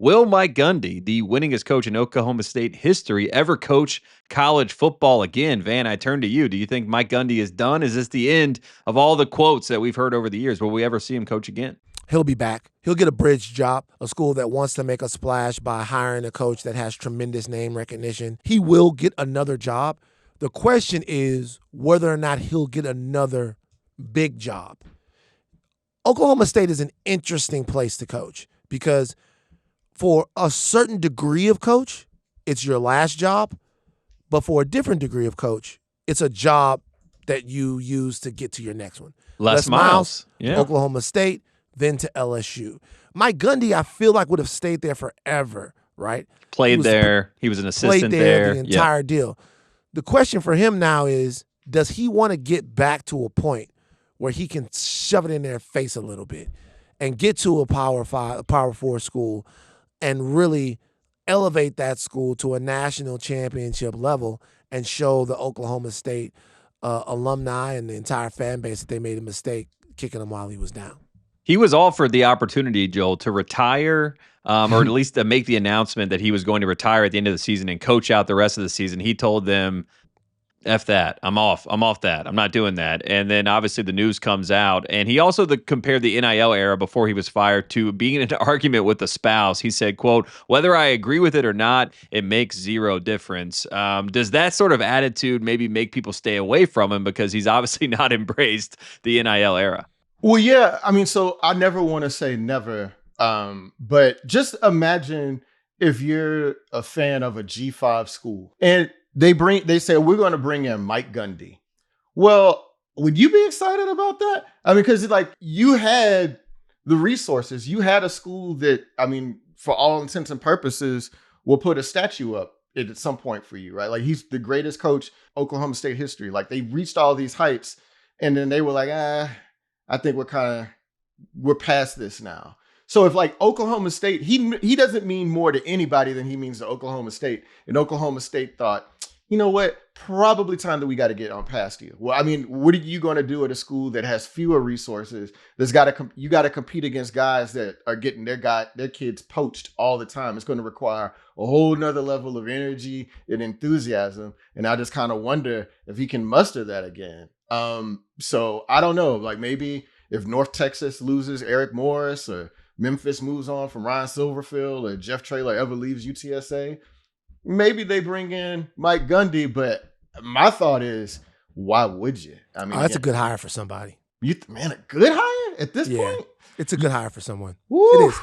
Will Mike Gundy, the winningest coach in Oklahoma State history, ever coach college football again? Van, I turn to you. Do you think Mike Gundy is done? Is this the end of all the quotes that we've heard over the years? Will we ever see him coach again? He'll be back. He'll get a bridge job, a school that wants to make a splash by hiring a coach that has tremendous name recognition. He will get another job. The question is whether or not he'll get another big job. Oklahoma State is an interesting place to coach because for a certain degree of coach, it's your last job. But for a different degree of coach, it's a job that you use to get to your next one. Les Miles. Yeah. Oklahoma State, then to LSU. Mike Gundy, I feel like would have stayed there forever, right? Played there. He was an assistant there. The entire deal. The question for him now is, does he want to get back to a point where he can shove it in their face a little bit and get to a Power 4 school and really elevate that school to a national championship level and show the Oklahoma State alumni and the entire fan base that they made a mistake kicking him while he was down? He was offered the opportunity, Joel, to retire or at least to make the announcement that he was going to retire at the end of the season and coach out the rest of the season. He told them, F that. I'm off that. I'm not doing that. And then obviously the news comes out. And he also compared the NIL era before he was fired to being in an argument with a spouse. He said, quote, whether I agree with it or not, it makes zero difference. Does that sort of attitude maybe make people stay away from him because he's obviously not embraced the NIL era? Well, yeah. I mean, so I never want to say never, but just imagine if you're a fan of a G5 school and they say, we're going to bring in Mike Gundy. Well, would you be excited about that? I mean, because like you had the resources, you had a school that, I mean, for all intents and purposes, will put a statue up at some point for you, right? Like he's the greatest coach Oklahoma State history. Like they reached all these heights and then they were like, I think we're past this now. So if like Oklahoma State, he doesn't mean more to anybody than he means to Oklahoma State. And Oklahoma State thought, you know what, probably time that we got to get on past you. Well, I mean, what are you going to do at a school that has fewer resources? You got to compete against guys that are getting their kids poached all the time. It's going to require a whole nother level of energy and enthusiasm. And I just kind of wonder if he can muster that again. So I don't know, like maybe if North Texas loses Eric Morris or Memphis moves on from Ryan Silverfield or Jeff Traylor ever leaves UTSA, maybe they bring in Mike Gundy. But my thought is, why would you? I mean, that's a good hire for somebody. Man, a good hire at this point? It's a good hire for someone. Woo. It is.